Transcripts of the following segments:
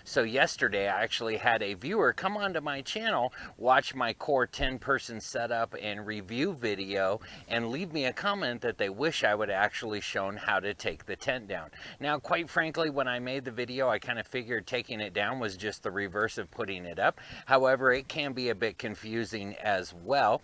So yesterday I actually had a viewer come onto my channel, watch my core 10-person setup and review video, and leave me a comment that they wish I would actually shown how to take the tent down. Now, quite frankly, when I made the video, I kind of figured taking it down was just the reverse of putting it up. However, it can be a bit confusing as well.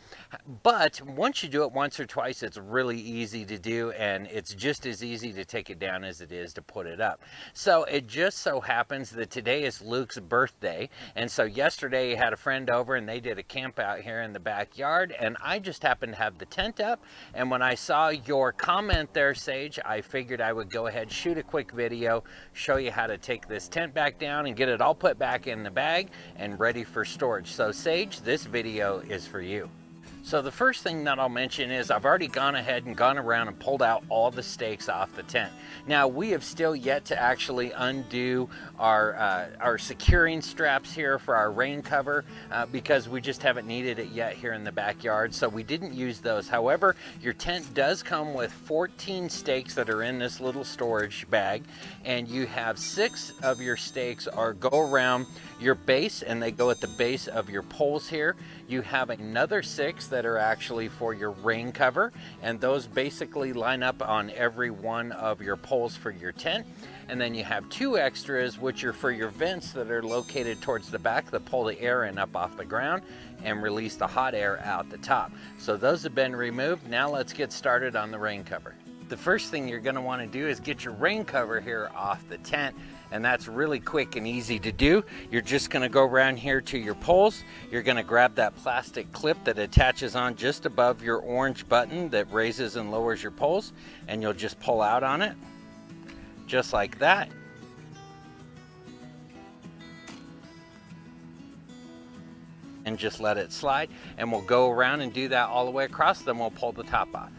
But once you do it once or twice, it's really easy to do, and it's just as easy to take it down as it is to put it up. So it just so happens that today is Luke's birthday, and so yesterday he had a friend over and they did a camp out here in the backyard, and I just happened to have the tent up, and when I saw your comment there, Sage, I figured I would go ahead, shoot a quick video, show you how to take this tent back down and get it all put back in the bag and ready for storage. So Sage, this video is for you. So the first thing that I'll mention is I've already gone ahead and gone around and pulled out all the stakes off the tent. Now, we have still yet to actually undo our securing straps here for our rain cover because we just haven't needed it yet here in the backyard, so we didn't use those. However, your tent does come with 14 stakes that are in this little storage bag, and you have 6 of your stakes go around your base, and they go at the base of your poles here. You have another 6 that are actually for your rain cover, and those basically line up on every one of your poles for your tent. And then you have 2 extras, which are for your vents that are located towards the back that pull the air in up off the ground and release the hot air out the top. So those have been removed. Now let's get started on the rain cover. The first thing you're going to want to do is get your rain cover here off the tent, and that's really quick and easy to do. You're just going to go around here to your poles. You're going to grab that plastic clip that attaches on just above your orange button that raises and lowers your poles, and you'll just pull out on it just like that. And just let it slide, and we'll go around and do that all the way across, then we'll pull the top off.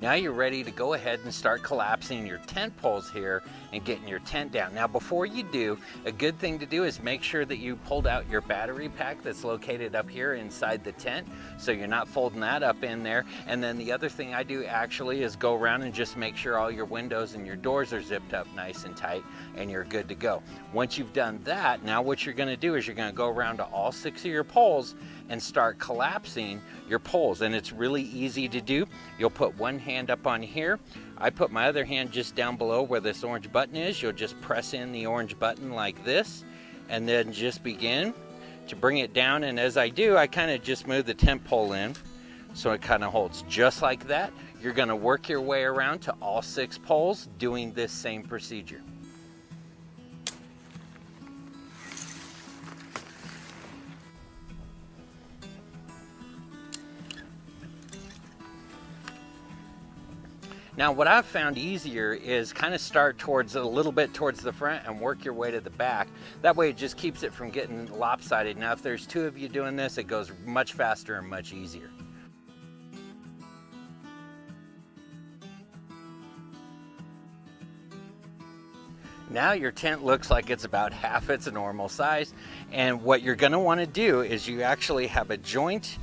Now you're ready to go ahead and start collapsing your tent poles here and getting your tent down. Now before you do, a good thing to do is make sure that you pulled out your battery pack that's located up here inside the tent, so you're not folding that up in there. And then the other thing I do actually is go around and just make sure all your windows and your doors are zipped up nice and tight, and you're good to go. Once you've done that, now what you're going to do is you're going to go around to all 6 of your poles and start collapsing your poles, and it's really easy to do. You'll put one hand up on here. I put my other hand just down below where this orange button is. You'll just press in the orange button like this, and then just begin to bring it down. And as I do, I kind of just move the tent pole in so it kind of holds just like that. You're going to work your way around to all 6 poles doing this same procedure. Now what I've found easier is kind of start towards a little bit towards the front and work your way to the back. That way it just keeps it from getting lopsided. Now if there's 2 of you doing this, it goes much faster and much easier. Now your tent looks like it's about half its normal size, and what you're going to want to do is you actually have a joint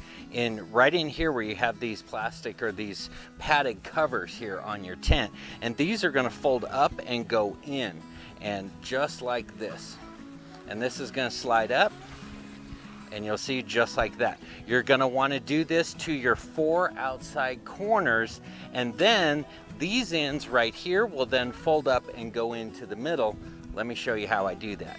right in here where you have these plastic or these padded covers here on your tent, and these are going to fold up and go in, and just like this, and this is going to slide up, and you'll see just like that. You're going to want to do this to your 4 outside corners, and then these ends right here will then fold up and go into the middle. Let me show you how I do that.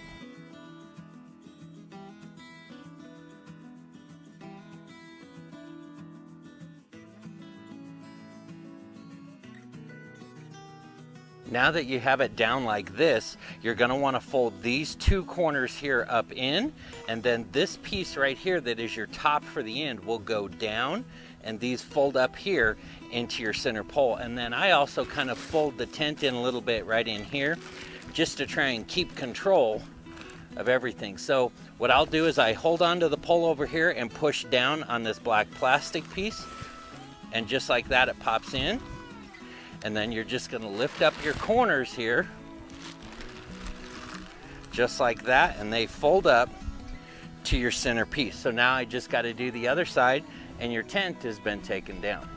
Now that you have it down like this, you're going to want to fold these 2 corners here up in, and then this piece right here that is your top for the end will go down, and these fold up here into your center pole. And then I also kind of fold the tent in a little bit right in here just to try and keep control of everything. So what I'll do is I hold on to the pole over here and push down on this black plastic piece, and just like that it pops in. And then you're just going to lift up your corners here just like that, and they fold up to your center piece. So now I just got to do the other side and your tent has been taken down.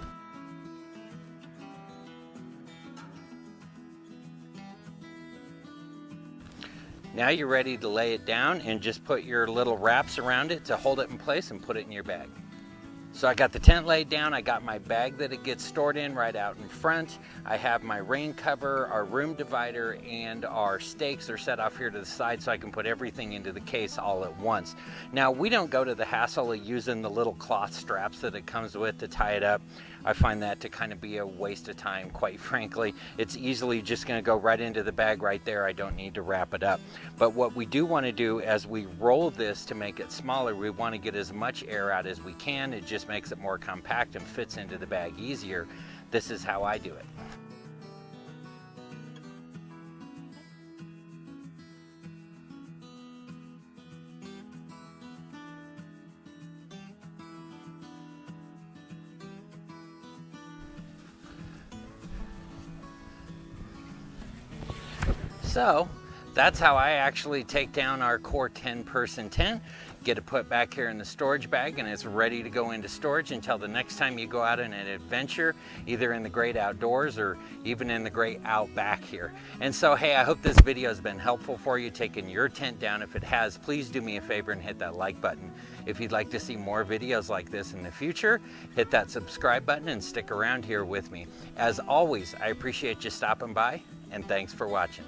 Now you're ready to lay it down and just put your little wraps around it to hold it in place and put it in your bag. So I got the tent laid down, I got my bag that it gets stored in right out in front. I have my rain cover, our room divider, and our stakes are set off here to the side so I can put everything into the case all at once. Now we don't go to the hassle of using the little cloth straps that it comes with to tie it up. I find that to kind of be a waste of time, quite frankly. It's easily just gonna go right into the bag right there. I don't need to wrap it up. But what we do wanna do as we roll this to make it smaller, we wanna get as much air out as we can. It just makes it more compact and fits into the bag easier. This is how I do it. So that's how I actually take down our core 10-person tent, get it put back here in the storage bag, and it's ready to go into storage until the next time you go out on an adventure, either in the great outdoors or even in the great outback here. And so, hey, I hope this video has been helpful for you taking your tent down. If it has, please do me a favor and hit that like button. If you'd like to see more videos like this in the future, hit that subscribe button and stick around here with me. As always, I appreciate you stopping by, and thanks for watching.